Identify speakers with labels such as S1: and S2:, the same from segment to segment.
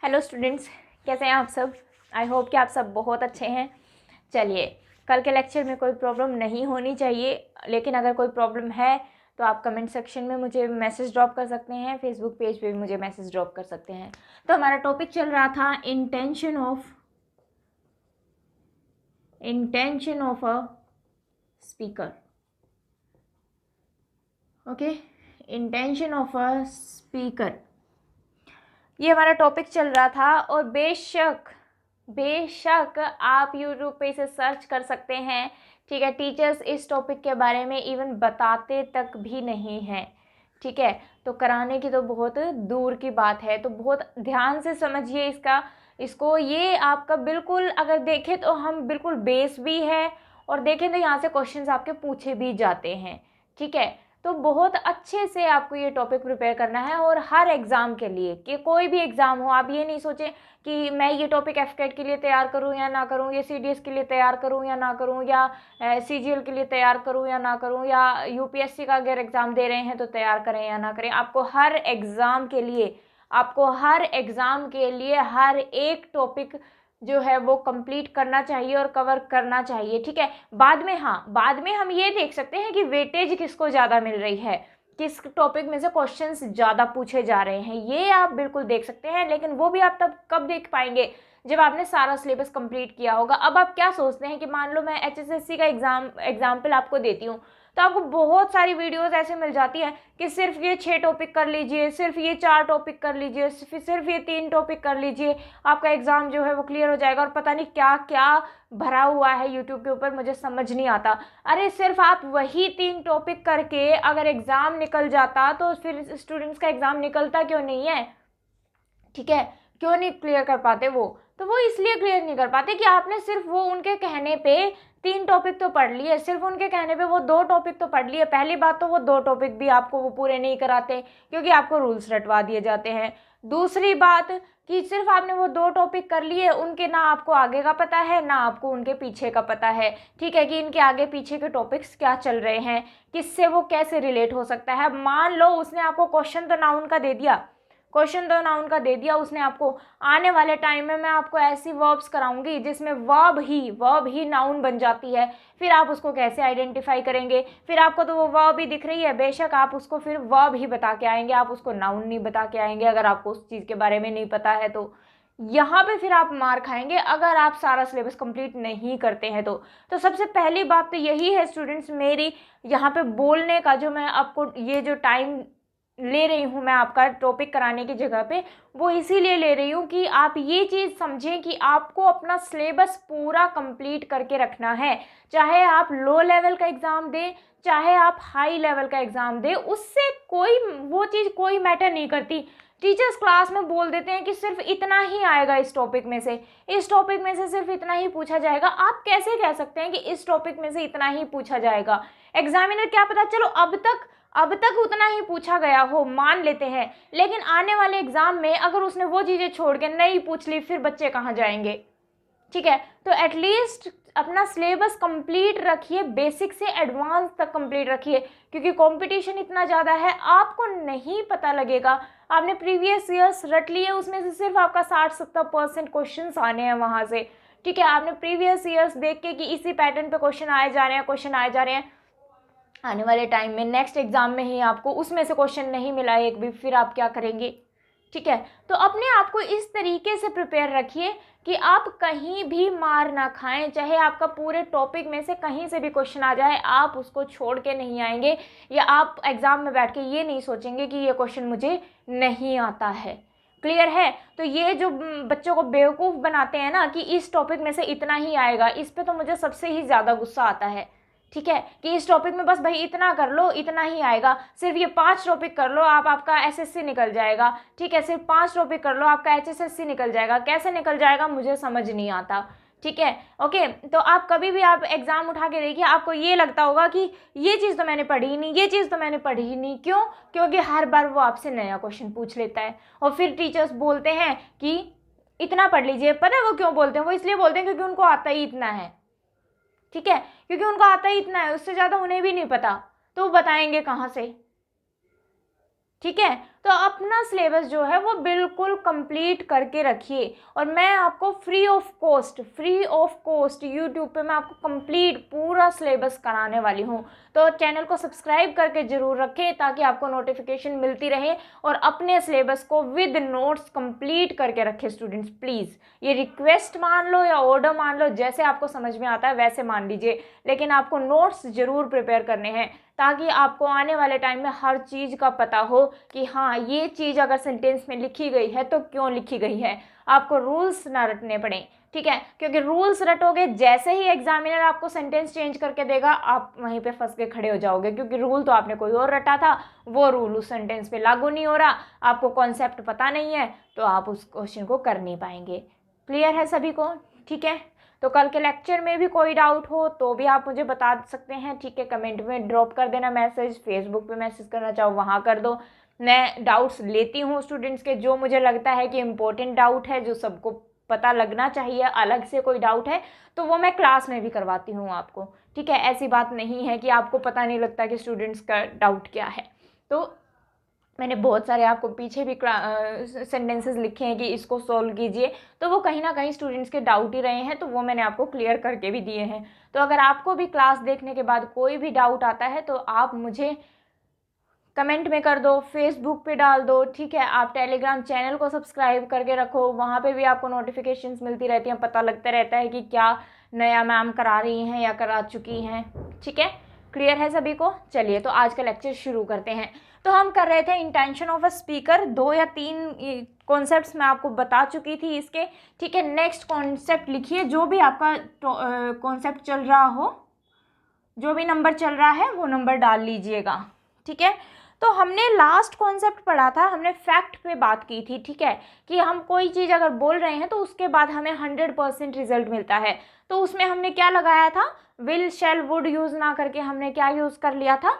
S1: Hello students, कैसे हैं आप सब। आई होप कि आप सब बहुत अच्छे हैं। चलिए, कल के लेक्चर में कोई प्रॉब्लम नहीं होनी चाहिए, लेकिन अगर कोई प्रॉब्लम है तो आप कमेंट सेक्शन में मुझे मैसेज ड्रॉप कर सकते हैं, फेसबुक पेज पे भी मुझे मैसेज ड्रॉप कर सकते हैं। तो हमारा टॉपिक चल रहा था intention of a speaker. Okay, intention of a speaker, ये हमारा टॉपिक चल रहा था। और बेशक आप यूट्यूब पे इसे सर्च कर सकते हैं, ठीक है। टीचर्स इस टॉपिक के बारे में इवन बताते तक भी नहीं हैं, ठीक है। तो कराने की तो बहुत दूर की बात है। तो बहुत ध्यान से समझिए इसको। ये आपका बिल्कुल, अगर देखें तो हम बिल्कुल बेस भी है, और देखें तो यहाँ से क्वेश्चंस आपके पूछे भी जाते हैं, ठीक है। तो बहुत अच्छे से आपको ये टॉपिक प्रिपेयर करना है, और हर एग्ज़ाम के लिए, कि कोई भी एग्ज़ाम हो, आप ये नहीं सोचें कि मैं ये टॉपिक एफकेट के लिए तैयार करूं या ना करूं, ये सीडीएस के लिए तैयार करूं या ना करूं, या सीजीएल के लिए तैयार करूं या ना करूं, या यूपीएससी का अगर एग्ज़ाम दे रहे हैं तो तैयार करें या ना करें। आपको हर एग्ज़ाम के लिए हर एक टॉपिक जो है वो कंप्लीट करना चाहिए और कवर करना चाहिए, ठीक है। बाद में हम ये देख सकते हैं कि वेटेज किसको ज़्यादा मिल रही है, किस टॉपिक में से क्वेश्चंस ज़्यादा पूछे जा रहे हैं, ये आप बिल्कुल देख सकते हैं। लेकिन वो भी आप तब कब देख पाएंगे, जब आपने सारा सिलेबस कंप्लीट किया होगा। अब आप क्या सोचते हैं कि मान लो मैं एचएसएससी का एग्जाम्पल आपको देती हूँ, तो आपको बहुत सारी वीडियोस ऐसे मिल जाती हैं कि सिर्फ ये 6 टॉपिक कर लीजिए, सिर्फ ये 4 टॉपिक कर लीजिए, सिर्फ ये 3 टॉपिक कर लीजिए, आपका एग्ज़ाम जो है वो क्लियर हो जाएगा। और पता नहीं क्या क्या भरा हुआ है यूट्यूब के ऊपर, मुझे समझ नहीं आता। अरे सिर्फ आप वही 3 टॉपिक करके अगर एग्ज़ाम निकल जाता, तो फिर स्टूडेंट्स का एग्ज़ाम निकलता क्यों नहीं है, ठीक है। क्यों नहीं क्लियर कर पाते वो? तो वो इसलिए क्लियर नहीं कर पाते कि आपने सिर्फ वो उनके कहने पे 3 टॉपिक तो पढ़ लिए, सिर्फ उनके कहने पे वो 2 टॉपिक तो पढ़ लिए। पहली बात तो वो 2 टॉपिक भी आपको वो पूरे नहीं कराते, क्योंकि आपको रूल्स रटवा दिए जाते हैं। दूसरी बात कि सिर्फ आपने वो 2 टॉपिक कर लिए, उनके ना आपको आगे का पता है ना आपको उनके पीछे का पता है, ठीक है, कि इनके आगे पीछे के टॉपिक्स क्या चल रहे हैं, किससे वो कैसे रिलेट हो सकता है। मान लो उसने आपको क्वेश्चन तो नाउन का दे दिया उसने आपको। आने वाले टाइम में मैं आपको ऐसी वर्ब्स कराऊंगी जिसमें वर्ब ही नाउन बन जाती है। फिर आप उसको कैसे आइडेंटिफाई करेंगे? फिर आपको तो वो वर्ब ही दिख रही है, बेशक आप उसको फिर वर्ब ही बता के आएंगे, आप उसको नाउन नहीं बता के आएंगे, अगर आपको उस चीज़ के बारे में नहीं पता है तो। यहाँ पे फिर आप मार खाएंगे अगर आप सारा सिलेबस कंप्लीट नहीं करते हैं तो सबसे पहली बात तो यही है स्टूडेंट्स, मेरी यहाँ पे बोलने का जो मैं आपको ये जो टाइम ले रही हूँ मैं आपका टॉपिक कराने की जगह पे, वो इसीलिए ले रही हूँ कि आप ये चीज़ समझें कि आपको अपना सिलेबस पूरा कंप्लीट करके रखना है। चाहे आप लो लेवल का एग्ज़ाम दें, चाहे आप हाई लेवल का एग्ज़ाम दें, उससे वो चीज़ कोई मैटर नहीं करती। टीचर्स क्लास में बोल देते हैं कि सिर्फ इतना ही आएगा इस टॉपिक में से सिर्फ इतना ही पूछा जाएगा। आप कैसे कह सकते हैं कि इस टॉपिक में से इतना ही पूछा जाएगा? एग्जामिनर क्या पता, चलो अब तक उतना ही पूछा गया हो, मान लेते हैं, लेकिन आने वाले एग्जाम में अगर उसने वो चीज़ें छोड़ के नहीं पूछ ली, फिर बच्चे कहाँ जाएंगे, ठीक है। तो एटलीस्ट अपना सिलेबस कंप्लीट रखिए, बेसिक से एडवांस तक कंप्लीट रखिए, क्योंकि कंपटीशन इतना ज़्यादा है, आपको नहीं पता लगेगा। आपने प्रीवियस ईयर्स रट लिए, उसमें से सिर्फ आपका 60-70% क्वेश्चन आने हैं वहाँ से, ठीक है। आपने प्रीवियस ईयर्स देख के कि इसी पैटर्न पे क्वेश्चन आए जा रहे हैं, आने वाले टाइम में नेक्स्ट एग्जाम में ही आपको उसमें से क्वेश्चन नहीं मिला एक भी, फिर आप क्या करेंगे, ठीक है। तो अपने आप को इस तरीके से प्रिपेयर रखिए कि आप कहीं भी मार ना खाएं, चाहे आपका पूरे टॉपिक में से कहीं से भी क्वेश्चन आ जाए, आप उसको छोड़ के नहीं आएंगे, या आप एग्जाम में बैठ के ये नहीं सोचेंगे कि ये क्वेश्चन मुझे नहीं आता है। क्लियर है? तो ये जो बच्चों को बेवकूफ़ बनाते हैं ना कि इस टॉपिक में से इतना ही आएगा, इस पे तो मुझे सबसे ही ज़्यादा गुस्सा आता है, ठीक है, कि इस टॉपिक में बस भाई इतना कर लो, इतना ही आएगा, सिर्फ ये 5 टॉपिक कर लो, आपका एसएससी निकल जाएगा, ठीक है, सिर्फ 5 टॉपिक कर लो, आपका एचएसएससी निकल जाएगा। कैसे निकल जाएगा मुझे समझ नहीं आता, ठीक है। ओके, तो आप कभी भी आप एग्जाम उठा के देखिए, आपको ये लगता होगा कि ये चीज़ तो मैंने पढ़ी ही नहीं, क्यों? क्योंकि हर बार वो आपसे नया क्वेश्चन पूछ लेता है, और फिर टीचर्स बोलते हैं कि इतना पढ़ लीजिए। पता है वो क्यों बोलते हैं? वो इसलिए बोलते हैं क्योंकि उनको आता ही इतना है, ठीक है, क्योंकि उनको आता ही इतना है, उससे ज़्यादा उन्हें भी नहीं पता, तो वो बताएंगे कहाँ से, ठीक है। तो अपना सिलेबस जो है वो बिल्कुल कंप्लीट करके रखिए। और मैं आपको फ्री ऑफ कॉस्ट यूट्यूब पे मैं आपको कंप्लीट पूरा सिलेबस कराने वाली हूँ। तो चैनल को सब्सक्राइब करके ज़रूर रखें ताकि आपको नोटिफिकेशन मिलती रहे, और अपने सिलेबस को विद नोट्स कंप्लीट करके रखें स्टूडेंट्स प्लीज़। ये रिक्वेस्ट मान लो या ऑर्डर मान लो, जैसे आपको समझ में आता है वैसे मान लीजिए, लेकिन आपको नोट्स ज़रूर प्रिपेयर करने हैं ताकि आपको आने वाले टाइम में हर चीज़ का पता हो कि हाँ ये चीज़ अगर सेंटेंस में लिखी गई है तो क्यों लिखी गई है। आपको रूल्स ना रटने पड़े, ठीक है, क्योंकि रूल्स रटोगे जैसे ही एग्जामिनर आपको सेंटेंस चेंज करके देगा आप वहीं पे फंस के खड़े हो जाओगे, क्योंकि रूल तो आपने कोई और रटा था, वो रूल उस सेंटेंस पे लागू नहीं हो रहा, आपको कॉन्सेप्ट पता नहीं है, तो आप उस क्वेश्चन को कर नहीं पाएंगे। क्लियर है सभी को? ठीक है, तो कल के लेक्चर में भी कोई डाउट हो तो भी आप मुझे बता सकते हैं, ठीक है, कमेंट में ड्रॉप कर देना मैसेज, फेसबुक पे मैसेज करना चाहो वहाँ कर दो। मैं डाउट्स लेती हूँ स्टूडेंट्स के, जो मुझे लगता है कि इम्पोर्टेंट डाउट है, जो सबको पता लगना चाहिए, अलग से कोई डाउट है तो वो मैं क्लास में भी करवाती हूँ आपको, ठीक है। ऐसी बात नहीं है कि आपको पता नहीं लगता कि स्टूडेंट्स का डाउट क्या है। तो मैंने बहुत सारे आपको पीछे भी सेंटेंसेस लिखे हैं कि इसको सॉल्व कीजिए, तो वो कहीं ना कहीं स्टूडेंट्स के डाउट ही रहे हैं, तो वो मैंने आपको क्लियर करके भी दिए हैं। तो अगर आपको भी क्लास देखने के बाद कोई भी डाउट आता है तो आप मुझे कमेंट में कर दो, फेसबुक पे डाल दो, ठीक है। आप टेलीग्राम चैनल को सब्सक्राइब करके रखो, वहाँ पे भी आपको नोटिफिकेशंस मिलती रहती हैं, पता लगता रहता है कि क्या नया मैम करा रही हैं या करा चुकी हैं, ठीक है। क्लियर है सभी को? चलिए तो आज का लेक्चर शुरू करते हैं। तो हम कर रहे थे इंटेंशन ऑफ अ स्पीकर, 2 या 3 कॉन्सेप्ट्स मैं आपको बता चुकी थी इसके, ठीक है। नेक्स्ट कॉन्सेप्ट लिखिए, जो भी आपका कॉन्सेप्ट चल रहा हो, जो भी नंबर चल रहा है वो नंबर डाल लीजिएगा, ठीक है। तो हमने लास्ट कॉन्सेप्ट पढ़ा था, हमने फैक्ट पे बात की थी, ठीक है, कि हम कोई चीज़ अगर बोल रहे हैं तो उसके बाद हमें 100% रिजल्ट मिलता है। तो उसमें हमने क्या लगाया था, विल शैल वुड यूज़ ना करके हमने क्या यूज़ कर लिया था,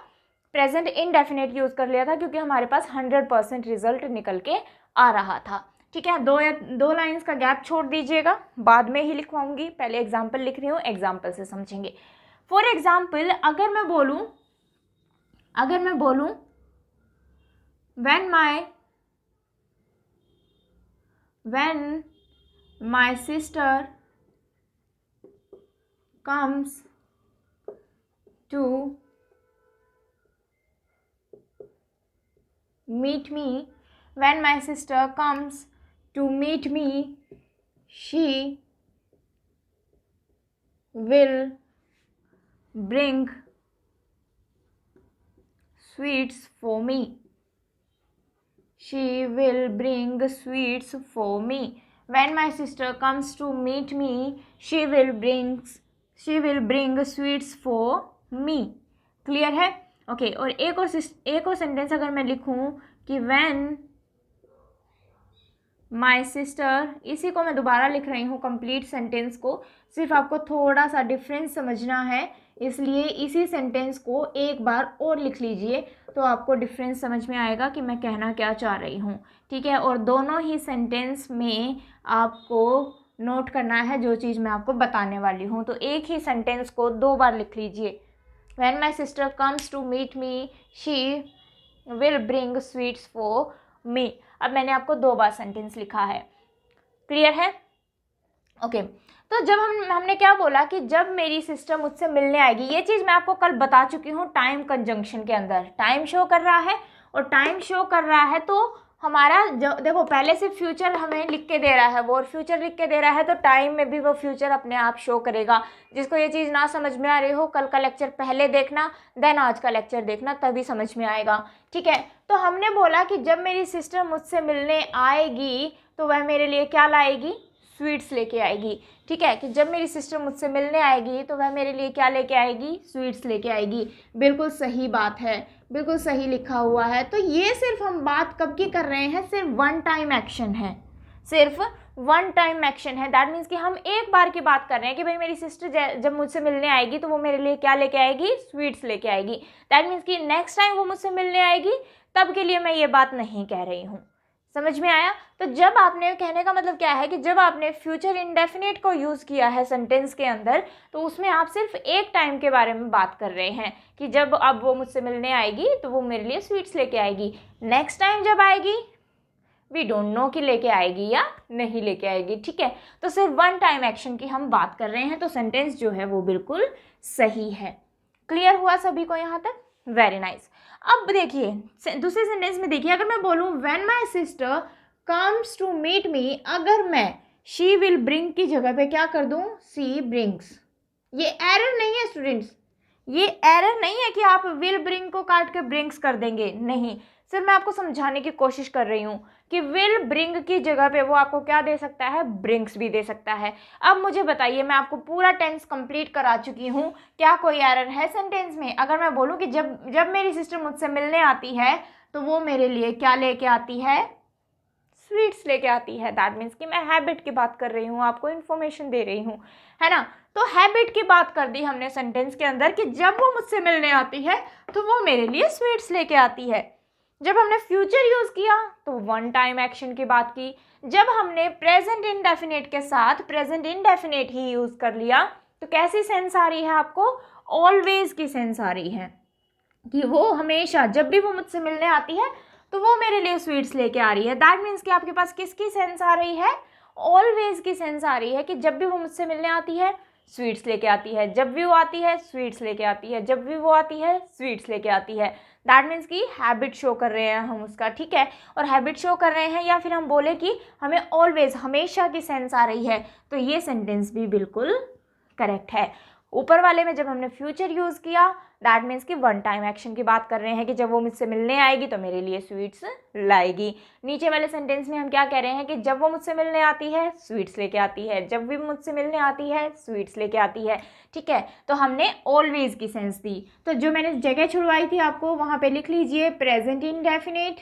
S1: प्रेजेंट इनडेफिनेट यूज़ कर लिया था, क्योंकि हमारे पास 100% रिजल्ट निकल के आ रहा था, ठीक है। 2 लाइन्स का गैप छोड़ दीजिएगा, बाद में ही लिखवाऊंगी, पहले एग्जाम्पल लिख रही हूँ, एग्जाम्पल से समझेंगे। फॉर एग्जाम्पल अगर मैं बोलूँ when my sister comes to meet me, when my sister comes to meet me, she will bring sweets for me. She will bring sweets for me. When my sister comes to meet me, she will bring sweets for me. Clear है? Okay, और एक और sentence अगर मैं लिखूं कि when my sister, इसी को मैं दोबारा लिख रही हूँ कंप्लीट सेंटेंस को, सिर्फ आपको थोड़ा सा डिफरेंस समझना है, इसलिए इसी सेंटेंस को एक बार और लिख लीजिए तो आपको डिफरेंस समझ में आएगा कि मैं कहना क्या चाह रही हूँ, ठीक है। और दोनों ही सेंटेंस में आपको नोट करना है जो चीज़ मैं आपको बताने वाली हूँ। तो एक ही सेंटेंस को 2 बार लिख लीजिए, When my sister comes to meet me, she will bring sweets for me. अब मैंने आपको 2 बार सेंटेंस लिखा है, क्लियर है? ओके, तो जब हमने क्या बोला कि जब मेरी सिस्टर मुझसे मिलने आएगी, ये चीज़ मैं आपको कल बता चुकी हूँ, टाइम कंजंक्शन के अंदर टाइम शो कर रहा है, और टाइम शो कर रहा है तो हमारा जो देखो पहले से फ्यूचर हमें लिख के दे रहा है वो, और फ्यूचर लिख के दे रहा है तो टाइम में भी वो फ्यूचर अपने आप शो करेगा। जिसको ये चीज़ ना समझ में आ रही हो, कल का लेक्चर पहले देखना, देन आज का लेक्चर देखना, तभी समझ में आएगा, ठीक है। तो हमने बोला कि जब मेरी सिस्टर मुझसे मिलने आएगी तो वह मेरे लिए क्या लाएगी, स्वीट्स लेके आएगी, ठीक है। कि जब मेरी सिस्टर मुझसे मिलने आएगी तो वह मेरे लिए क्या लेके आएगी, स्वीट्स लेके आएगी। बिल्कुल सही बात है, बिल्कुल सही लिखा हुआ है। तो ये सिर्फ हम बात कब की कर रहे हैं, सिर्फ 1 टाइम एक्शन है, सिर्फ 1 टाइम एक्शन है। दैट मीन्स कि हम एक बार की बात कर रहे हैं कि भाई मेरी सिस्टर जब मुझसे मिलने आएगी तो वो मेरे लिए क्या लेके आएगी, स्वीट्स लेके आएगी। दैट मीन्स कि नेक्स्ट टाइम वो मुझसे मिलने आएगी तब के लिए मैं ये बात नहीं कह रही हूँ। समझ में आया? तो जब आपने, कहने का मतलब क्या है कि जब आपने फ्यूचर इंडेफिनिट को यूज़ किया है सेंटेंस के अंदर, तो उसमें आप सिर्फ एक टाइम के बारे में बात कर रहे हैं कि जब अब वो मुझसे मिलने आएगी तो वो मेरे लिए स्वीट्स लेके आएगी। नेक्स्ट टाइम जब आएगी वी डोंट नो कि लेके आएगी या नहीं लेके आएगी, ठीक है? तो सिर्फ वन टाइम एक्शन की हम बात कर रहे हैं, तो सेंटेंस जो है वो बिल्कुल सही है। क्लियर हुआ सभी को यहाँ तक? Very nice. अब देखिए दूसरे सेंटेंस में देखिए, अगर मैं बोलूँ when my sister comes to meet me, अगर मैं शी विल ब्रिंग की जगह पे क्या कर दूँ, सी ब्रिंग्स। ये एरर नहीं है स्टूडेंट्स, ये एरर नहीं है कि आप विल ब्रिंग को काट के ब्रिंग्स कर देंगे, नहीं। सिर्फ मैं आपको समझाने की कोशिश कर रही हूँ कि विल ब्रिंग की जगह पे वो आपको क्या दे सकता है, ब्रिंग्स भी दे सकता है। अब मुझे बताइए, मैं आपको पूरा टेंस कंप्लीट करा चुकी हूँ, क्या कोई एरर है सेंटेंस में? अगर मैं बोलूँ कि जब मेरी सिस्टर मुझसे मिलने आती है तो वो मेरे लिए क्या लेके आती है, स्वीट्स लेके आती है। दैट मीन्स कि मैं हैबिट की बात कर रही हूँ, आपको इन्फॉर्मेशन दे रही हूँ, है ना? तो हैबिट की बात कर दी हमने सेंटेंस के अंदर कि जब वो मुझसे मिलने आती है तो वो मेरे लिए स्वीट्स लेके आती है। जब हमने फ्यूचर यूज़ किया तो वन टाइम एक्शन की बात की। जब हमने प्रेजेंट इंडेफिनिट के साथ प्रेजेंट इंडेफिनिट ही यूज़ कर लिया तो कैसी सेंस आ रही है आपको, ऑलवेज की सेंस आ रही है कि वो हमेशा, जब भी वो मुझसे मिलने आती है तो वो मेरे लिए स्वीट्स लेके आ रही है। दैट मीन्स कि आपके पास किसकी सेंस आ रही है, ऑलवेज की सेंस आ रही है कि जब भी वो मुझसे मिलने आती है स्वीट्स लेके आती है, जब भी वो आती है स्वीट्स लेके आती है, जब भी वो आती है स्वीट्स लेके आती है। दैट मीन्स कि हैबिट शो कर रहे हैं हम उसका, ठीक है? और हैबिट शो कर रहे हैं, या फिर हम बोले कि हमें ऑलवेज, हमेशा की सेंस आ रही है, तो ये सेंटेंस भी बिल्कुल करेक्ट है। ऊपर वाले में जब हमने फ्यूचर यूज़ किया दैट मीन्स कि वन टाइम एक्शन की बात कर रहे हैं कि जब वो मुझसे मिलने आएगी तो मेरे लिए स्वीट्स लाएगी। नीचे वाले सेंटेंस में हम क्या कह रहे हैं कि जब वो मुझसे मिलने आती है स्वीट्स लेके आती है, जब भी मुझसे मिलने आती है स्वीट्स लेके आती है, ठीक है? तो हमने ऑलवेज की सेंस दी। तो जो मैंने जगह छुड़वाई थी आपको वहाँ पे लिख लीजिए प्रेजेंट इंडेफिनिट,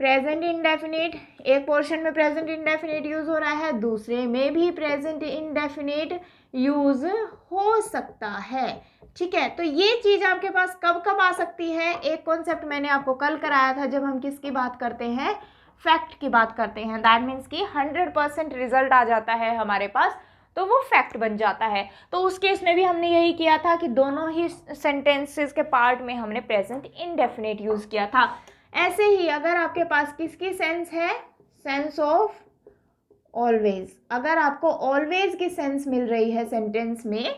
S1: प्रेजेंट इंडेफिनिट, एक पोर्शन में प्रेजेंट इंडेफिनिट यूज़ हो रहा है, दूसरे में भी प्रेजेंट इंडेफिनिट यूज़ हो सकता है, ठीक है? तो ये चीज़ आपके पास कब कब आ सकती है? एक कॉन्सेप्ट मैंने आपको कल कराया था जब हम किसकी बात करते हैं, फैक्ट की बात करते हैं। दैट मीन्स कि 100% रिजल्ट आ जाता है हमारे पास तो वो फैक्ट बन जाता है। तो उस केस में भी हमने यही किया था कि दोनों ही सेंटेंसेस के पार्ट में हमने प्रेजेंट इंडेफिनिट यूज़ किया था। ऐसे ही अगर आपके पास किसकी सेंस है, सेंस ऑफ ऑलवेज, अगर आपको ऑलवेज की सेंस मिल रही है सेंटेंस में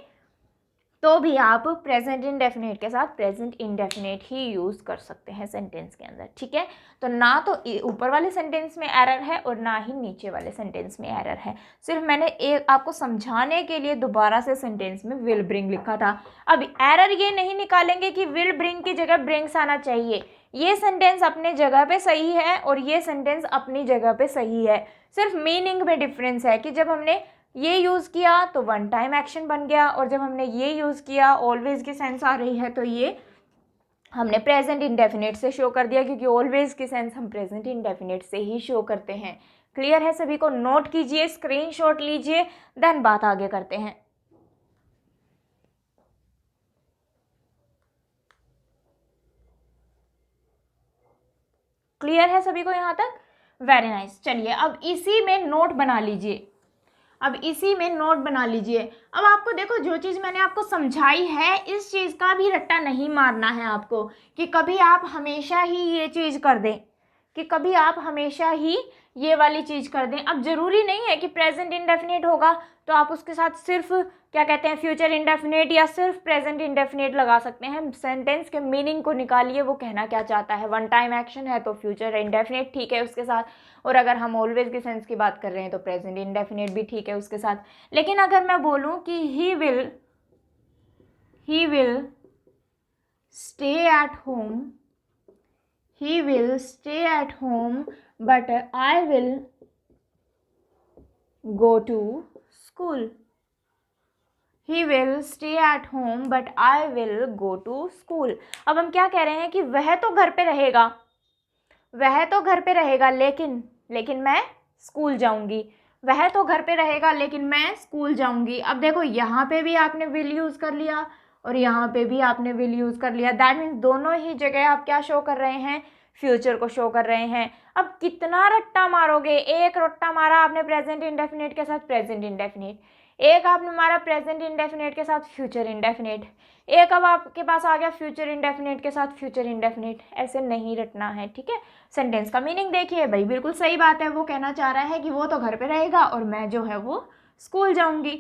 S1: तो भी आप प्रेजेंट इंडेफिनिट के साथ प्रेजेंट इंडेफिनिट ही यूज़ कर सकते हैं सेंटेंस के अंदर, ठीक है? तो ना तो ऊपर वाले सेंटेंस में एरर है और ना ही नीचे वाले सेंटेंस में एरर है। सिर्फ मैंने एक आपको समझाने के लिए दोबारा से सेंटेंस में विल ब्रिंग लिखा था। अब एरर ये नहीं निकालेंगे कि विल ब्रिंग की जगह ब्रिंग्स आना चाहिए। ये सेंटेंस अपने जगह पे सही है और ये सेंटेंस अपनी जगह पे सही है, सिर्फ मीनिंग में डिफरेंस है कि जब हमने ये यूज़ किया तो वन टाइम एक्शन बन गया और जब हमने ये यूज़ किया ऑलवेज की सेंस आ रही है तो ये हमने प्रेजेंट इंडेफिनिट से शो कर दिया, क्योंकि ऑलवेज की सेंस हम प्रेजेंट इंडेफिनिट से ही शो करते हैं। क्लियर है सभी को? नोट कीजिए, स्क्रीनशॉट लीजिए, देन बात आगे करते हैं। क्लियर है सभी को यहाँ तक? Very nice. चलिए अब इसी में नोट बना लीजिए, अब इसी में नोट बना लीजिए। अब आपको देखो जो चीज़ मैंने आपको समझाई है इस चीज़ का भी रट्टा नहीं मारना है आपको कि कभी आप हमेशा ही ये चीज़ कर दें, कि कभी आप हमेशा ही ये वाली चीज़ कर दें। अब ज़रूरी नहीं है कि प्रेजेंट इंडेफिनिट होगा तो आप उसके साथ सिर्फ क्या कहते हैं फ्यूचर इंडेफिनिट या सिर्फ प्रेजेंट इंडेफिनिट लगा सकते हैं। सेंटेंस के मीनिंग को निकालिए, वो कहना क्या चाहता है। वन टाइम एक्शन है तो फ्यूचर इंडेफिनिट ठीक है उसके साथ, और अगर हम ऑलवेज के सेंस की बात कर रहे हैं तो प्रेजेंट इंडेफिनिट भी ठीक है उसके साथ। लेकिन अगर मैं बोलूँ कि he will stay at home, he will stay at home but I will go to school, he will stay at home but I will go to school। अब हम क्या कह रहे हैं कि वह तो घर पे रहेगा, वह तो घर पे रहेगा लेकिन मैं स्कूल जाऊंगी, वह तो घर पे रहेगा लेकिन मैं स्कूल जाऊंगी। अब देखो यहाँ पे भी आपने विल यूज़ कर लिया और यहाँ पे भी आपने विल यूज़ कर लिया। दैट मीन्स दोनों ही जगह आप क्या शो कर रहे हैं, फ्यूचर को शो कर रहे हैं। अब कितना रट्टा मारोगे, एक रट्टा मारा आपने प्रेजेंट इंडेफिनिट के साथ प्रेजेंट इंडेफिनिट, एक आपने मारा प्रेजेंट इंडेफिनिट के साथ फ्यूचर इंडेफिनिट, एक अब आपके पास आ गया फ्यूचर इंडेफिनिट के साथ फ्यूचर इंडेफिनिट। ऐसे नहीं रटना है, ठीक है। सेंटेंस का मीनिंग देखिए भाई, बिल्कुल सही बात है। वो कहना चाह रहा है कि वो तो घर पे रहेगा और मैं जो है वो स्कूल जाऊंगी,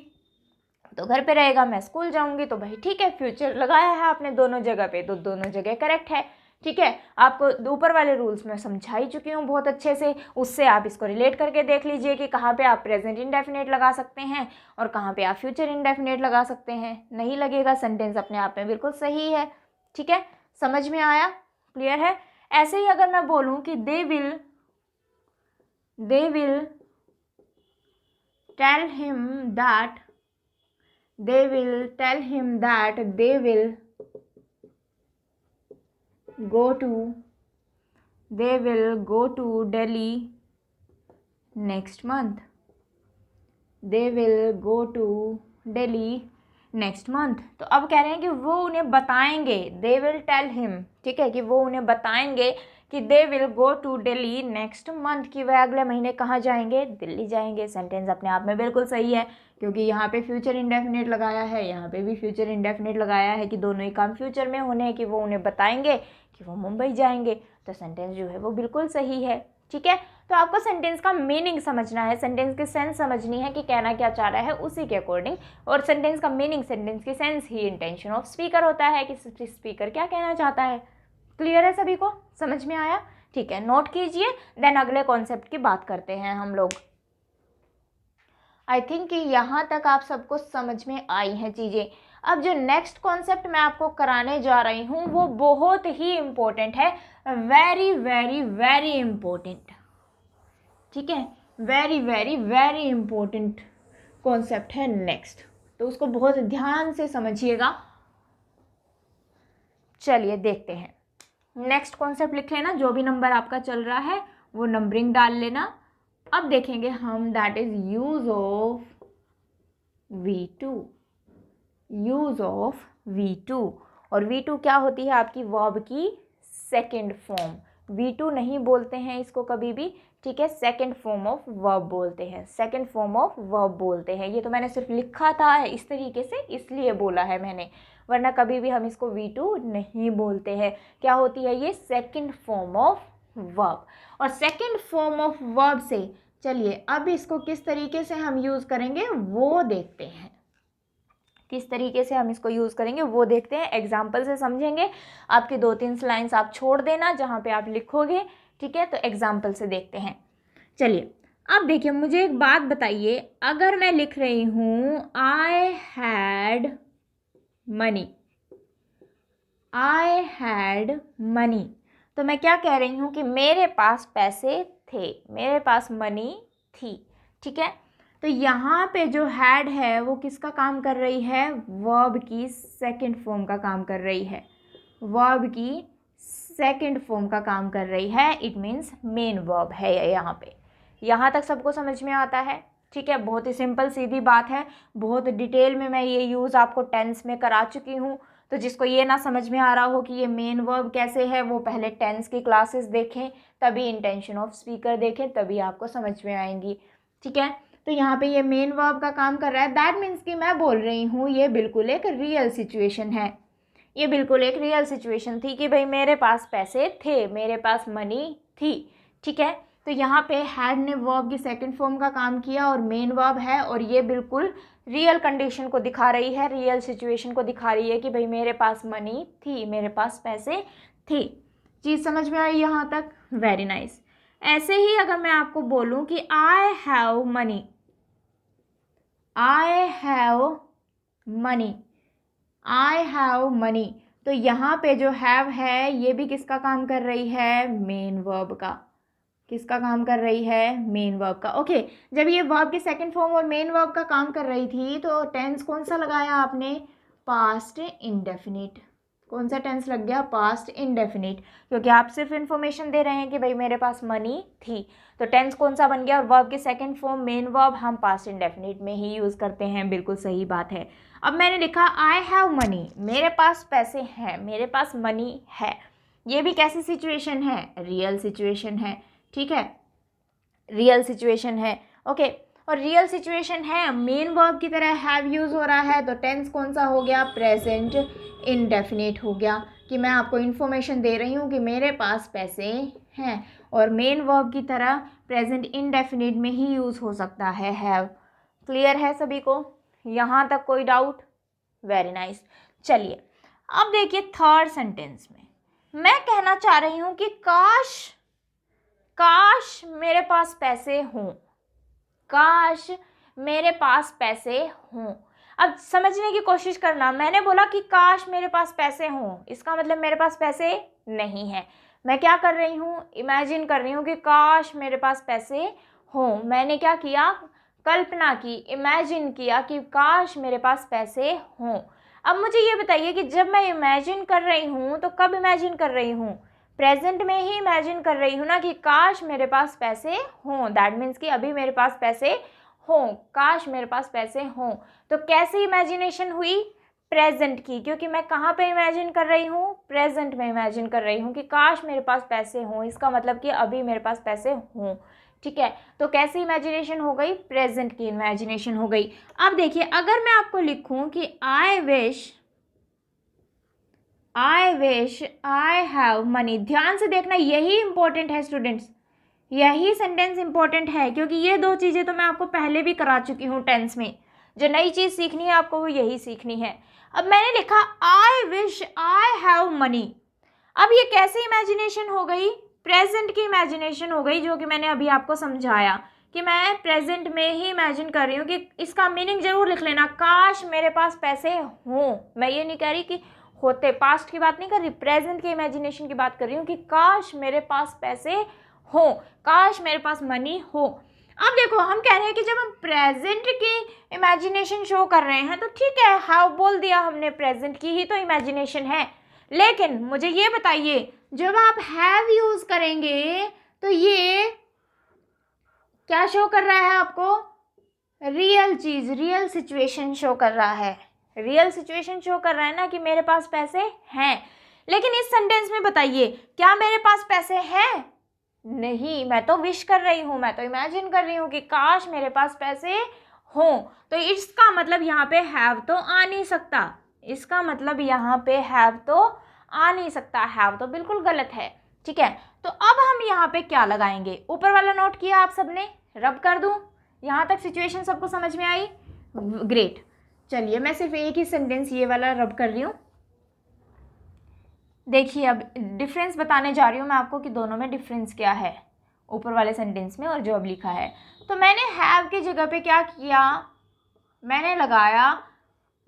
S1: तो घर पे रहेगा मैं स्कूल जाऊंगी, तो भाई ठीक है, फ्यूचर लगाया है आपने दोनों जगह पे, तो दोनों जगह करेक्ट है, ठीक है। आपको ऊपर वाले रूल्स में समझा ही चुकी हूँ बहुत अच्छे से, उससे आप इसको रिलेट करके देख लीजिए कि कहाँ पे आप प्रेजेंट इंडेफिनिट लगा सकते हैं और कहाँ पे आप फ्यूचर इंडेफिनिट लगा सकते हैं। नहीं लगेगा, सेंटेंस अपने आप में बिल्कुल सही है, ठीक है। समझ में आया, क्लियर है। ऐसे ही अगर मैं बोलूँ कि they will tell him that they will go to Delhi next month. तो अब कह रहे हैं कि वो उन्हें बताएंगे, दे विल टेल हिम, ठीक है, कि वो उन्हें बताएंगे कि they will go to Delhi next month, कि वह अगले महीने कहाँ जाएंगे, दिल्ली जाएंगे। सेंटेंस अपने आप में बिल्कुल सही है, क्योंकि यहाँ पे फ्यूचर इंडेफिनिट लगाया है, यहाँ पे भी फ्यूचर इंडेफिनिट लगाया है कि दोनों ही काम फ्यूचर में होने हैं, कि वो उन्हें बताएंगे कि वो मुंबई जाएंगे। तो सेंटेंस जो है वो बिल्कुल सही है, ठीक है। तो आपको सेंटेंस का मीनिंग समझना है, सेंटेंस की सेंस समझनी है कि कहना क्या चाह रहा है, उसी के अकॉर्डिंग। और सेंटेंस का मीनिंग, सेंटेंस की sense he intention of speaker होता है कि स्पीकर क्या कहना चाहता है। क्लियर है सभी को, समझ में आया, ठीक है। नोट कीजिए, देन अगले कॉन्सेप्ट की बात करते हैं हम लोग। आई थिंक कि यहाँ तक आप सबको समझ में आई हैं चीज़ें। अब जो नेक्स्ट कॉन्सेप्ट मैं आपको कराने जा रही हूँ वो बहुत ही इम्पोर्टेंट है, वेरी वेरी वेरी इम्पोर्टेंट, ठीक है। Very very very important concept है नेक्स्ट, तो उसको बहुत ध्यान से समझिएगा। चलिए देखते हैं। नेक्स्ट कॉन्सेप्ट लिख लेना, जो भी नंबर आपका चल रहा है वो नंबरिंग डाल लेना। अब देखेंगे हम, that is use of V2। और V2 क्या होती है, आपकी वर्ब की सेकेंड फॉर्म। V2 नहीं बोलते हैं इसको कभी भी, ठीक है, सेकेंड फॉर्म ऑफ वर्ब बोलते हैं, सेकेंड फॉर्म ऑफ वर्ब बोलते हैं। ये तो मैंने सिर्फ लिखा था इस तरीके से, इसलिए बोला है मैंने, वरना कभी भी हम इसको V2 नहीं बोलते हैं। क्या होती है ये, सेकेंड फॉर्म ऑफ वर्ब। और सेकेंड फॉर्म ऑफ वर्ब से चलिए अब इसको किस तरीके से हम यूज़ करेंगे वो देखते हैं, किस तरीके से हम इसको यूज़ करेंगे वो देखते हैं। एग्जाम्पल से समझेंगे, आपकी 2-3 लाइन्स आप छोड़ देना जहाँ पे आप लिखोगे, ठीक है। तो एग्जाम्पल से देखते हैं। चलिए अब देखिए, मुझे एक बात बताइए, अगर मैं लिख रही हूँ आई हैड मनी, तो मैं क्या कह रही हूँ कि मेरे पास पैसे थे, मेरे पास मनी थी, ठीक है। तो यहाँ पे जो हैड है वो किसका काम कर रही है, वर्ब की सेकंड फॉर्म का काम कर रही है, वर्ब की सेकंड फॉर्म का काम कर रही है। इट मीन्स मेन वर्ब है यहाँ पे। यहाँ तक सबको समझ में आता है, ठीक है। बहुत ही सिंपल सीधी बात है, बहुत डिटेल में मैं ये यूज़ आपको टेंस में करा चुकी हूँ। तो जिसको ये ना समझ में आ रहा हो कि ये मेन वर्ब कैसे है, वो पहले टेंस की क्लासेस देखें, तभी इंटेंशन ऑफ स्पीकर देखें, तभी आपको समझ में आएंगी, ठीक है। तो यहाँ पे ये मेन वर्ब का काम कर रहा है, दैट मीन्स कि मैं बोल रही हूँ ये बिल्कुल एक रियल सिचुएशन है, ये बिल्कुल एक रियल सिचुएशन थी कि भाई मेरे पास पैसे थे, मेरे पास मनी थी, ठीक है। तो यहाँ पे हैड ने वर्ब की सेकंड फॉर्म का काम किया और मेन वर्ब है, और ये बिल्कुल रियल कंडीशन को दिखा रही है, रियल सिचुएशन को दिखा रही है कि भाई मेरे पास मनी थी, मेरे पास पैसे थे। चीज़ समझ में आई यहाँ तक, वेरी नाइस। ऐसे ही अगर मैं आपको बोलूँ कि आई हैव मनी, तो यहाँ पे जो हैव है ये भी किसका काम कर रही है, मेन वर्ब का। किसका काम कर रही है, मेन वर्ब का। ओके, जब ये वर्ब की सेकंड फॉर्म और मेन वर्ब का काम कर रही थी तो टेंस कौन सा लगाया आपने, पास्ट इंडेफिनिट। कौन सा टेंस लग गया, पास्ट इंडेफिनिट, क्योंकि आप सिर्फ इन्फॉर्मेशन दे रहे हैं कि भाई मेरे पास मनी थी। तो टेंस कौन सा बन गया, और वर्ब की सेकंड फॉर्म मेन वर्ब हम पास्ट इंडेफिनिट में ही यूज़ करते हैं, बिल्कुल सही बात है। अब मैंने लिखा आई हैव मनी, मेरे पास पैसे हैं, मेरे पास मनी है। ये भी कैसी सिचुएशन है, रियल सिचुएशन है, ठीक है, रियल सिचुएशन है, ओके। और रियल सिचुएशन है, मेन वर्ब की तरह हैव यूज़ हो रहा है, तो टेंस कौन सा हो गया, प्रेजेंट इनडेफिनिट हो गया, कि मैं आपको इन्फॉर्मेशन दे रही हूँ कि मेरे पास पैसे हैं, और मेन वर्ब की तरह प्रेजेंट इनडेफिनिट में ही यूज़ हो सकता है हैव। क्लियर है सभी को, यहाँ तक कोई डाउट? Very nice. चलिए अब देखिए थर्ड सेंटेंस में मैं कहना चाह रही हूँ कि काश मेरे पास पैसे हों, काश मेरे पास पैसे हों। अब समझने की कोशिश करना, मैंने बोला कि काश मेरे पास पैसे हों, इसका मतलब मेरे पास पैसे नहीं है। मैं क्या कर रही हूँ, इमेजिन कर रही हूँ कि काश मेरे पास पैसे हों। मैंने क्या किया, कल्पना की, इमेजिन किया कि काश मेरे पास पैसे हों। अब मुझे ये बताइए कि जब मैं इमेजिन कर रही हूँ तो कब इमेजिन कर रही हूँ, प्रेजेंट में ही इमेजिन कर रही हूँ ना, कि काश मेरे पास पैसे हों। दैट मीन्स कि अभी मेरे पास पैसे हों, काश मेरे पास पैसे हों। तो कैसी इमेजिनेशन हुई, प्रेजेंट की, क्योंकि मैं कहाँ पे इमेजिन कर रही हूँ, प्रेजेंट में इमेजिन कर रही हूँ कि काश मेरे पास पैसे हों, इसका मतलब कि अभी मेरे पास पैसे हों, ठीक है। तो कैसी इमेजिनेशन हो गई, प्रेजेंट की इमेजिनेशन हो गई। अब देखिए अगर मैं आपको लिखूं कि I wish I have money, ध्यान से देखना, यही इंपॉर्टेंट है स्टूडेंट्स, यही सेंटेंस इंपॉर्टेंट है, क्योंकि ये दो चीज़ें तो मैं आपको पहले भी करा चुकी हूँ टेंस में। जो नई चीज़ सीखनी है आपको वो यही सीखनी है। अब मैंने लिखा I wish I have money. अब ये कैसी इमेजिनेशन हो गई, प्रेजेंट की इमेजिनेशन हो गई, जो कि मैंने अभी आपको समझाया कि मैं प्रेजेंट में ही इमेजिन कर रही हूँ। कि इसका मीनिंग जरूर लिख लेना, काश मेरे पास पैसे हों। मैं ये नहीं कह रही कि होते, पास्ट की बात नहीं कर रही, प्रेजेंट के इमेजिनेशन की बात कर रही हूँ कि काश मेरे पास पैसे हो, काश मेरे पास मनी हो। अब देखो हम कह रहे हैं कि जब हम प्रेजेंट की इमेजिनेशन शो कर रहे हैं तो ठीक है, हाउ बोल दिया हमने, प्रेजेंट की ही तो इमेजिनेशन है। लेकिन मुझे ये बताइए, जब आप हैव यूज करेंगे तो ये क्या शो कर रहा है आपको, रियल चीज, रियल सिचुएशन शो कर रहा है, रियल सिचुएशन शो कर रहा है ना, कि मेरे पास पैसे हैं। लेकिन इस सेंटेंस में बताइए, क्या मेरे पास पैसे हैं, नहीं, मैं तो विश कर रही हूँ, मैं तो इमेजिन कर रही हूँ कि काश मेरे पास पैसे हों। तो इसका मतलब यहाँ पे हैव तो आ नहीं सकता, इसका मतलब यहाँ पे हैव तो आ नहीं सकता, हैव तो बिल्कुल गलत है, ठीक है। तो अब हम यहाँ पे क्या लगाएंगे, ऊपर वाला नोट किया आप सबने, रब कर दूँ, यहाँ तक सिचुएशन सबको समझ में आई, ग्रेट। चलिए मैं सिर्फ एक ही सेंटेंस ये वाला रब कर रही हूँ। देखिए अब डिफरेंस बताने जा रही हूँ मैं आपको कि दोनों में डिफरेंस क्या है, ऊपर वाले सेंटेंस में और जो अब लिखा है। तो मैंने हैव की जगह पे क्या किया, मैंने लगाया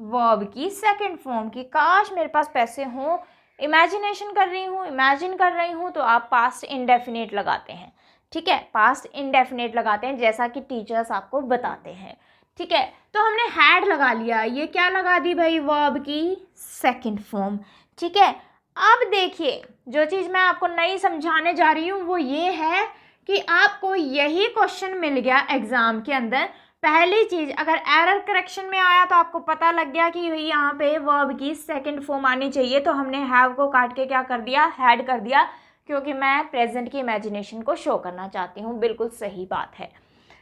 S1: वर्ब की सेकंड फॉर्म की, काश मेरे पास पैसे हों, इमेजिनेशन कर रही हूँ, इमेजिन कर रही हूँ, तो आप पास्ट इंडेफिनिट लगाते हैं, ठीक है, पास्ट इंडेफिनिट लगाते हैं जैसा कि टीचर्स आपको बताते हैं, ठीक है। तो हमने हैड लगा लिया, ये क्या लगा दी भाई, वर्ब की सेकंड फॉर्म, ठीक है। अब देखिए जो चीज़ मैं आपको नई समझाने जा रही हूँ वो ये है कि आपको यही क्वेश्चन मिल गया एग्जाम के अंदर। पहली चीज़, अगर एरर करेक्शन में आया तो आपको पता लग गया कि भाई यहाँ पे वर्ब की सेकंड फॉर्म आनी चाहिए, तो हमने हैव को काट के क्या कर दिया, हैड कर दिया, क्योंकि मैं प्रेजेंट की इमेजिनेशन को शो करना चाहती हूँ, बिल्कुल सही बात है।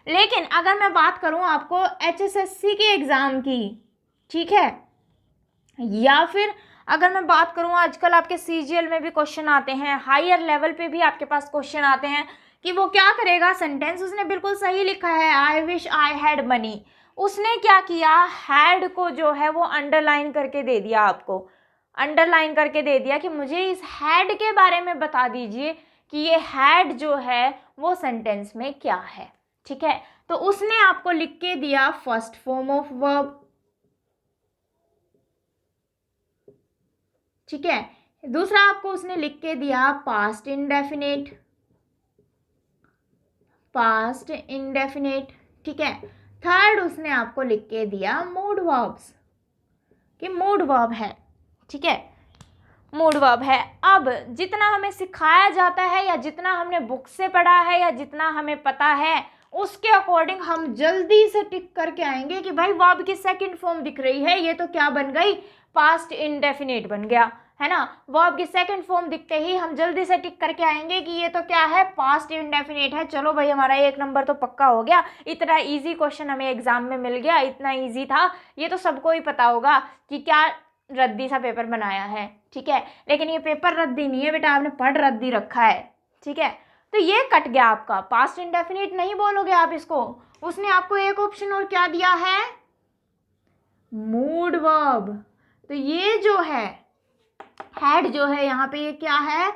S1: लेकिन अगर मैं बात करूँ आपको HSSC के एग्ज़ाम की, ठीक है, या फिर अगर मैं बात करूँ आजकल आपके CGL में भी क्वेश्चन आते हैं, हायर लेवल पे भी आपके पास क्वेश्चन आते हैं, कि वो क्या करेगा, सेंटेंस उसने बिल्कुल सही लिखा है, I wish I had money, उसने क्या किया, हैड को जो है वो अंडरलाइन करके दे दिया, आपको अंडरलाइन करके दे दिया कि मुझे इस हैड के बारे में बता दीजिए कि ये हैड जो है वो सेंटेंस में क्या है, ठीक है। तो उसने आपको लिख के दिया फर्स्ट फॉर्म ऑफ वर्ब, ठीक है। दूसरा आपको उसने लिख के दिया पास्ट इंडेफिनिट, पास्ट इंडेफिनिट, ठीक है। थर्ड उसने आपको लिख के दिया मूड वर्ब्स, कि मूड वर्ब है, ठीक है, मूड वर्ब है। अब जितना हमें सिखाया जाता है या जितना हमने बुक से पढ़ा है या जितना हमें पता है उसके अकॉर्डिंग हम जल्दी से टिक करके आएंगे कि भाई वर्ब की सेकंड फॉर्म दिख रही है, ये तो क्या बन गई, पास्ट इंडेफिनिट बन गया, है ना, वर्ब की सेकंड फॉर्म दिखते ही हम जल्दी से टिक करके आएंगे कि ये तो क्या है, पास्ट इंडेफिनिट है। चलो भाई हमारा 1 नंबर तो पक्का हो गया। इतना इजी क्वेश्चन हमें एग्जाम में मिल गया, इतना इजी था, ये तो सबको ही पता होगा कि क्या रद्दी सा पेपर बनाया है, ठीक है। लेकिन ये पेपर रद्दी नहीं है बेटा, आपने पढ़ रद्दी रखा है, ठीक है। तो ये कट गया आपका, पास्ट इंडेफिनिट नहीं बोलोगे आप इसको। उसने आपको एक ऑप्शन और क्या दिया है, मूड वर्ब। तो ये जो है हैड जो है यहाँ पे, ये क्या है,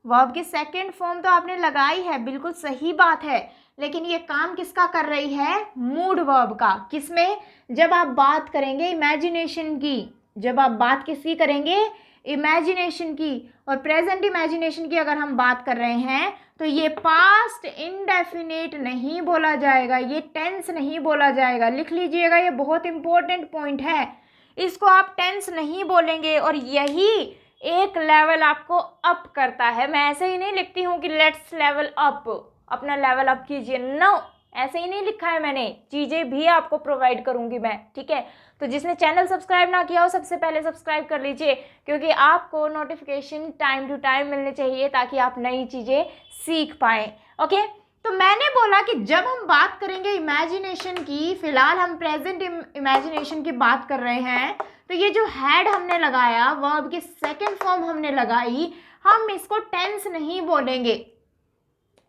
S1: वर्ब की सेकंड फॉर्म तो आपने लगाई है, बिल्कुल सही बात है, लेकिन ये काम किसका कर रही है, मूड वर्ब का। किसमें, जब आप बात करेंगे इमेजिनेशन की, जब आप बात किसकी करेंगे, इमेजिनेशन की। और प्रेजेंट इमेजिनेशन की अगर हम बात कर रहे हैं तो ये पास्ट इंडेफिनिट नहीं बोला जाएगा, ये टेंस नहीं बोला जाएगा। लिख लीजिएगा, ये बहुत इंपॉर्टेंट पॉइंट है, इसको आप टेंस नहीं बोलेंगे। और यही एक लेवल आपको अप करता है। मैं ऐसे ही नहीं लिखती हूँ कि लेट्स लेवल अप, अपना लेवल अप कीजिए, नो, ऐसे ही नहीं लिखा है मैंने, चीज़ें भी आपको प्रोवाइड करूँगी मैं, ठीक है। तो जिसने चैनल सब्सक्राइब ना किया हो सबसे पहले सब्सक्राइब कर लीजिए, क्योंकि आपको नोटिफिकेशन टाइम टू टाइम मिलने चाहिए ताकि आप नई चीज़ें सीख पाएँ, ओके। तो मैंने बोला कि जब हम बात करेंगे इमेजिनेशन की, फिलहाल हम प्रेजेंट इमेजिनेशन की बात कर रहे हैं, तो ये जो हैड हमने लगाया, वर्ब की सेकंड फॉर्म हमने लगाई, हम इसको टेंस नहीं बोलेंगे।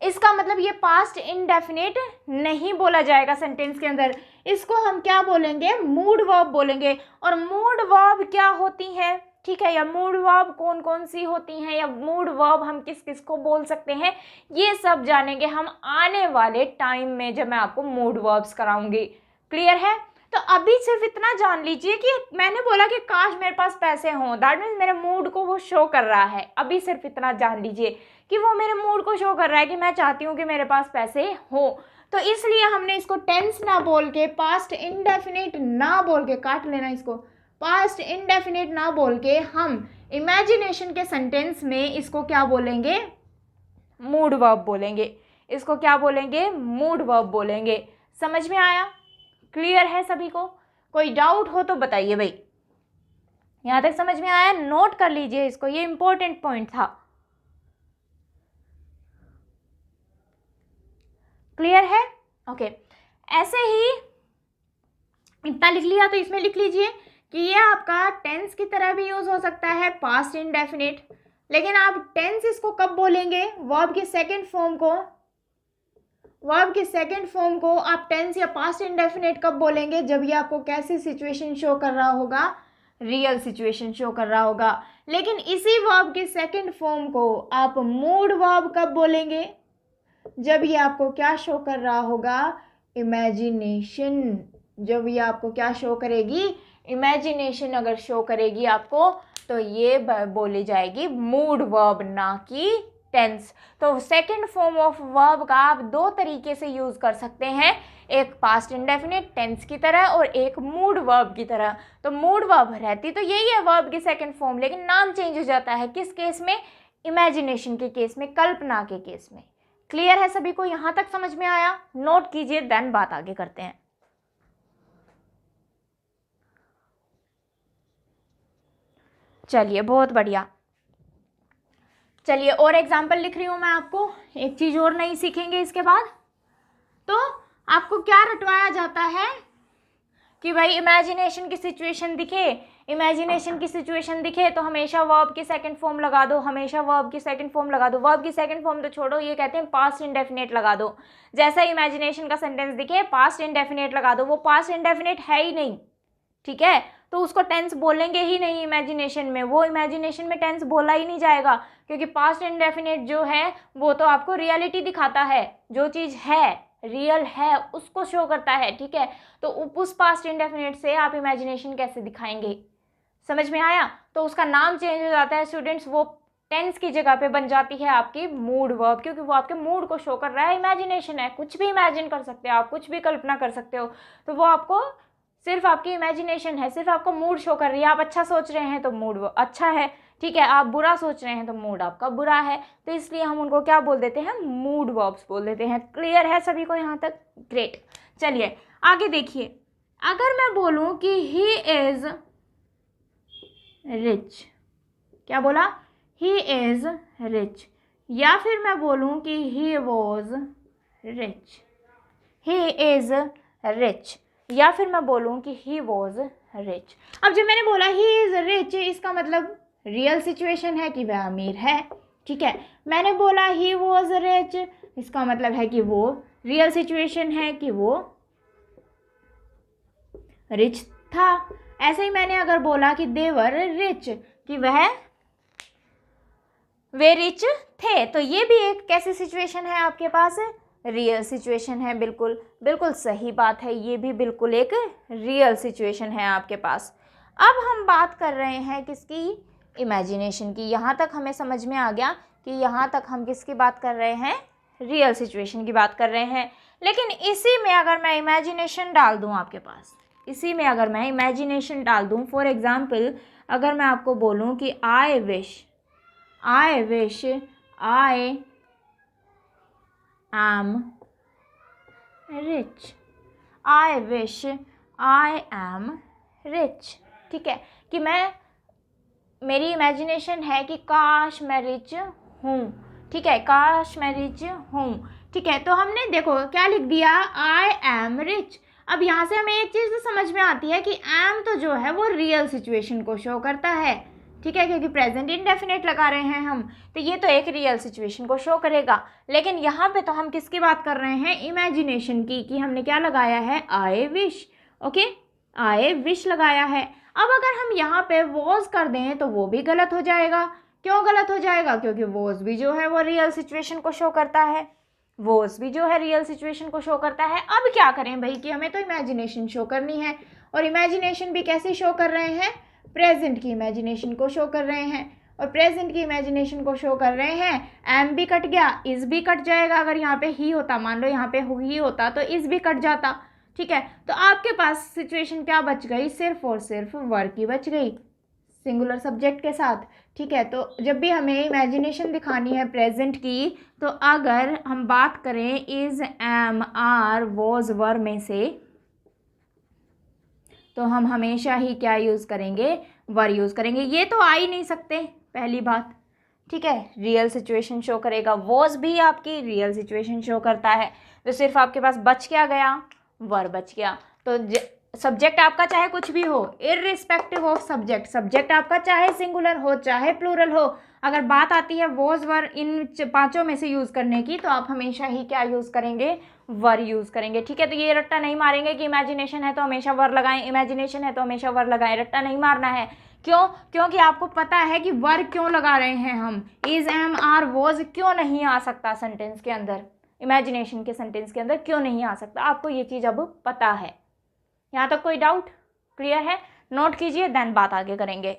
S1: इसका मतलब ये पास्ट इंडेफिनिट नहीं बोला जाएगा सेंटेंस के अंदर, इसको हम क्या बोलेंगे, मूड वर्ब बोलेंगे। और मूड वर्ब क्या होती है, ठीक है, या मूड वर्ब कौन कौन सी होती हैं, या मूड वर्ब हम किस किस को बोल सकते हैं, ये सब जानेंगे हम आने वाले टाइम में जब मैं आपको मूड वर्ब्स कराऊंगी। क्लियर है। तो अभी सिर्फ इतना जान लीजिए कि मैंने बोला कि काश मेरे पास पैसे हों, दैट मीन्स मेरे मूड को वो शो कर रहा है। अभी सिर्फ इतना जान लीजिए कि वो मेरे मूड को शो कर रहा है कि मैं चाहती हूँ कि मेरे पास पैसे हो। तो इसलिए हमने इसको टेंस ना बोल के, पास्ट इंडेफिनिट ना बोल के, काट लेना इसको, पास्ट इंडेफिनिट ना बोल के हम इमेजिनेशन के सेंटेंस में इसको क्या बोलेंगे, मूड वर्ब बोलेंगे। इसको क्या बोलेंगे, मूड वर्ब बोलेंगे। समझ में आया, क्लियर है सभी को? कोई डाउट हो तो बताइए भाई। यहां तक समझ में आया, नोट कर लीजिए इसको, ये इंपॉर्टेंट पॉइंट था। क्लियर है, ओके। ऐसे ही इतना लिख लिया, तो इसमें लिख लीजिए कि ये आपका टेंस की तरह भी यूज हो सकता है, पास्ट इंडेफिनिट। लेकिन आप टेंस इसको कब बोलेंगे, वर्ब की सेकंड फॉर्म को, वर्ब की सेकंड फॉर्म को आप टेंस या पास्ट इंडेफिनिट कब बोलेंगे, जब ये आपको कैसी सिचुएशन शो कर रहा होगा, रियल सिचुएशन शो कर रहा होगा। लेकिन इसी वर्ब की सेकंड फॉर्म को आप मूड वर्ब कब बोलेंगे, जब ये आपको क्या शो कर रहा होगा, इमेजिनेशन। जब ये आपको क्या शो करेगी, इमेजिनेशन अगर शो करेगी आपको, तो ये बोली जाएगी मूड वर्ब, ना कि टेंस। तो सेकंड फॉर्म ऑफ वर्ब का आप 2 तरीके से यूज कर सकते हैं, एक पास्ट इंडेफिनिट टेंस की तरह और एक मूड वर्ब की तरह। तो मूड वर्ब रहती तो यही है वर्ब की सेकंड फॉर्म, लेकिन नाम चेंज हो जाता है, किस केस में, इमेजिनेशन के केस में, कल्पना के केस में। क्लियर है सभी को, यहां तक समझ में आया? नोट कीजिए, देन बात आगे करते हैं। चलिए बहुत बढ़िया। चलिए और एग्जाम्पल लिख रही हूँ मैं आपको, एक चीज और नहीं सीखेंगे इसके बाद। तो आपको क्या रटवाया जाता है कि भाई इमेजिनेशन की सिचुएशन दिखे, इमेजिनेशन की सिचुएशन दिखे तो हमेशा वर्ब की सेकंड फॉर्म लगा दो, हमेशा वर्ब की सेकंड फॉर्म लगा दो। वर्ब की सेकंड फॉर्म तो छोड़ो, ये कहते हैं पास्ट इंडेफिनिट लगा दो। जैसा इमेजिनेशन का सेंटेंस दिखे पास्ट इंडेफिनिट लगा दो, वो पास्ट इंडेफिनिट है ही नहीं, ठीक है, तो उसको टेंस बोलेंगे ही नहीं इमेजिनेशन में, वो इमेजिनेशन में टेंस बोला ही नहीं जाएगा, क्योंकि पास्ट इंडेफिनिट जो है वो तो आपको रियलिटी दिखाता है, जो चीज़ है रियल है उसको शो करता है, ठीक है। तो उस पास्ट इंडेफिनिट से आप इमेजिनेशन कैसे दिखाएंगे, समझ में आया? तो उसका नाम चेंज हो जाता है स्टूडेंट्स, वो टेंस की जगह पे बन जाती है आपकी मूड वर्ब, क्योंकि वो आपके मूड को शो कर रहा है, इमेजिनेशन है, कुछ भी इमेजिन कर सकते हो आप, कुछ भी कल्पना कर सकते हो, तो वो आपको सिर्फ आपकी इमेजिनेशन है, सिर्फ आपको मूड शो कर रही है। आप अच्छा सोच रहे हैं तो मूड अच्छा है, ठीक है, आप बुरा सोच रहे हैं तो मूड आपका बुरा है, तो इसलिए हम उनको क्या बोल देते हैं, मूड वर्ब्स बोल देते हैं। क्लियर है सभी को यहाँ तक? ग्रेट। चलिए आगे देखिए, अगर मैं बोलूँ कि ही इज रिच, क्या बोला? ही इज़ रिच, या फिर मैं बोलूँ कि he was rich, he is rich, या फिर मैं बोलूँ कि ही वॉज रिच। अब जब मैंने बोला ही इज़ रिच, इसका मतलब रियल सिचुएशन है कि वह अमीर है, ठीक है। मैंने बोला ही वॉज रिच, इसका मतलब है कि वो रियल सिचुएशन है कि वो रिच था। ऐसे ही मैंने अगर बोला कि दे वर रिच, कि वे रिच थे, तो ये भी एक कैसी सिचुएशन है आपके पास? रियल सिचुएशन है। बिल्कुल बिल्कुल सही बात है, ये भी बिल्कुल एक रियल सिचुएशन है आपके पास। अब हम बात कर रहे हैं किसकी? इमेजिनेशन की। यहाँ तक हमें समझ में आ गया कि यहाँ तक हम किसकी बात कर रहे हैं? रियल सिचुएशन की बात कर रहे हैं। लेकिन इसी में अगर मैं इमेजिनेशन डाल दूँ आपके पास, इसी में अगर मैं इमेजिनेशन डाल दूँ, फॉर एग्ज़ाम्पल अगर मैं आपको बोलूँ कि I wish I am rich, I wish I am rich, ठीक है, कि मेरी इमेजिनेशन है कि काश मैं रिच हूँ, ठीक है, काश मैं रिच हूँ, ठीक है। तो हमने देखो क्या लिख दिया? I am rich। अब यहाँ से हमें एक चीज़ तो समझ में आती है कि am तो जो है वो रियल सिचुएशन को शो करता है, ठीक है, क्योंकि प्रेजेंट इंडेफिनिट लगा रहे हैं हम, तो ये तो एक रियल सिचुएशन को शो करेगा। लेकिन यहाँ पे तो हम किसकी बात कर रहे हैं? इमेजिनेशन की, कि हमने क्या लगाया है? I wish, okay, I wish लगाया है। अब अगर हम यहाँ पे वॉज कर दें तो वो भी गलत हो जाएगा। क्यों गलत हो जाएगा? क्योंकि वॉज भी जो है वो रियल सिचुएशन को शो करता है, वॉज भी जो है रियल सिचुएशन को शो करता है। अब क्या करें भाई, कि हमें तो इमेजिनेशन शो करनी है, और इमेजिनेशन भी कैसे शो कर रहे हैं? प्रेजेंट की इमेजिनेशन को शो कर रहे हैं, और प्रेजेंट की इमेजिनेशन को शो कर रहे हैं। एम भी कट गया, इज भी कट जाएगा। अगर यहाँ पे ही होता, मान लो यहाँ पे ही होता तो इज भी कट जाता, ठीक है। तो आपके पास सिचुएशन क्या बच गई? सिर्फ और सिर्फ वर की बच गई, सिंगुलर सब्जेक्ट के साथ, ठीक है। तो जब भी हमें इमेजिनेशन दिखानी है प्रेजेंट की, तो अगर हम बात करें इज, एम, आर, वॉज, वर में से, तो हम हमेशा ही क्या यूज़ करेंगे? वर यूज़ करेंगे। ये तो आ ही नहीं सकते, पहली बात, ठीक है, रियल सिचुएशन शो करेगा। वॉज भी आपकी रियल सिचुएशन शो करता है, तो सिर्फ आपके पास बच क्या गया? वर बच गया। तो सब्जेक्ट आपका चाहे कुछ भी हो, इररिस्पेक्टिव ऑफ सब्जेक्ट, सब्जेक्ट आपका चाहे सिंगुलर हो चाहे प्लूरल हो, अगर बात आती है वॉज, वर इन पांचों में से यूज़ करने की, तो आप हमेशा ही क्या यूज़ करेंगे? वर यूज़ करेंगे, ठीक है। तो ये रट्टा नहीं मारेंगे कि इमेजिनेशन है तो हमेशा वर लगाएं, इमेजिनेशन है तो हमेशा वर लगाएं, रट्टा नहीं मारना है। क्यों? क्योंकि आपको पता है कि वर क्यों लगा रहे हैं हम। इज, एम, आर, वॉज क्यों नहीं आ सकता सेंटेंस के अंदर, इमेजिनेशन के सेंटेंस के अंदर क्यों नहीं आ सकता? आपको ये चीज़ अब पता है। यहाँ तक कोई डाउट? क्लियर है? नोट कीजिए, देन बात आगे करेंगे।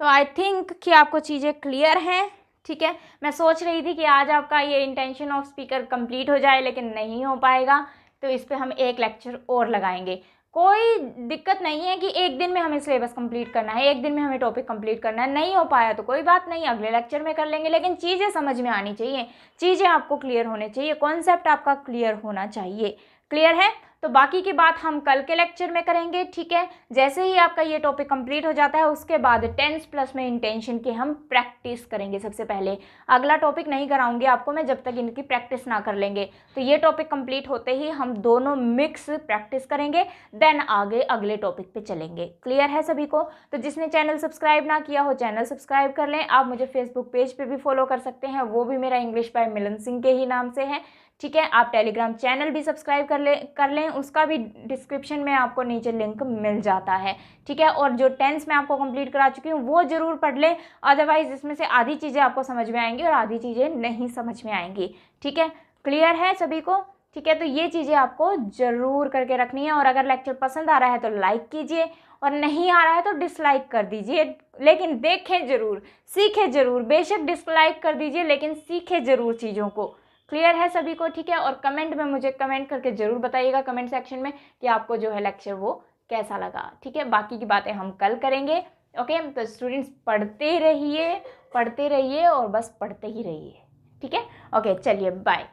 S1: तो आई थिंक कि आपको चीज़ें क्लियर हैं, ठीक है। मैं सोच रही थी कि आज आपका ये इंटेंशन ऑफ स्पीकर कंप्लीट हो जाए, लेकिन नहीं हो पाएगा, तो इस पे हम एक लेक्चर और लगाएंगे। कोई दिक्कत नहीं है कि एक दिन में हमें सिलेबस कंप्लीट करना है, एक दिन में हमें टॉपिक कंप्लीट करना है, नहीं हो पाया तो कोई बात नहीं, अगले लेक्चर में कर लेंगे। लेकिन चीज़ें समझ में आनी चाहिए, चीज़ें आपको क्लियर होने चाहिए, कॉन्सेप्ट आपका क्लियर होना चाहिए। क्लियर है? तो बाकी की बात हम कल के लेक्चर में करेंगे, ठीक है। जैसे ही आपका ये टॉपिक कंप्लीट हो जाता है, उसके बाद टेंस प्लस में इंटेंशन की हम प्रैक्टिस करेंगे। सबसे पहले अगला टॉपिक नहीं कराऊंगी आपको मैं जब तक इनकी प्रैक्टिस ना कर लेंगे। तो ये टॉपिक कंप्लीट होते ही हम दोनों मिक्स प्रैक्टिस करेंगे, देन आगे अगले टॉपिक पे चलेंगे। क्लियर है सभी को? तो जिसने चैनल सब्सक्राइब ना किया हो, चैनल सब्सक्राइब कर लें। आप मुझे फेसबुक पेज पे भी फॉलो कर सकते हैं, वो भी मेरा इंग्लिश बाय मिलन सिंह के ही नाम से है, ठीक है। आप टेलीग्राम चैनल भी सब्सक्राइब कर लें, उसका भी डिस्क्रिप्शन में आपको नीचे लिंक मिल जाता है, ठीक है। और जो टेंस मैं आपको कंप्लीट करा चुकी हूँ वो ज़रूर पढ़ लें, अदरवाइज इसमें से आधी चीज़ें आपको समझ में आएंगी और आधी चीज़ें नहीं समझ में आएंगी, ठीक है। क्लियर है सभी को? ठीक है, तो ये चीज़ें आपको ज़रूर करके रखनी है। और अगर लेक्चर पसंद आ रहा है तो लाइक कीजिए, और नहीं आ रहा है तो डिसलाइक कर दीजिए, लेकिन देखें ज़रूर, सीखें ज़रूर। बेशक डिसलाइक कर दीजिए, लेकिन सीखें ज़रूर चीज़ों को। क्लियर है सभी को? ठीक है। और कमेंट में मुझे कमेंट करके ज़रूर बताइएगा, कमेंट सेक्शन में, कि आपको जो है लेक्चर वो कैसा लगा, ठीक है। बाकी की बातें हम कल करेंगे, ओके। तो स्टूडेंट्स पढ़ते रहिए और बस पढ़ते ही रहिए, ठीक है। ओके, चलिए बाय।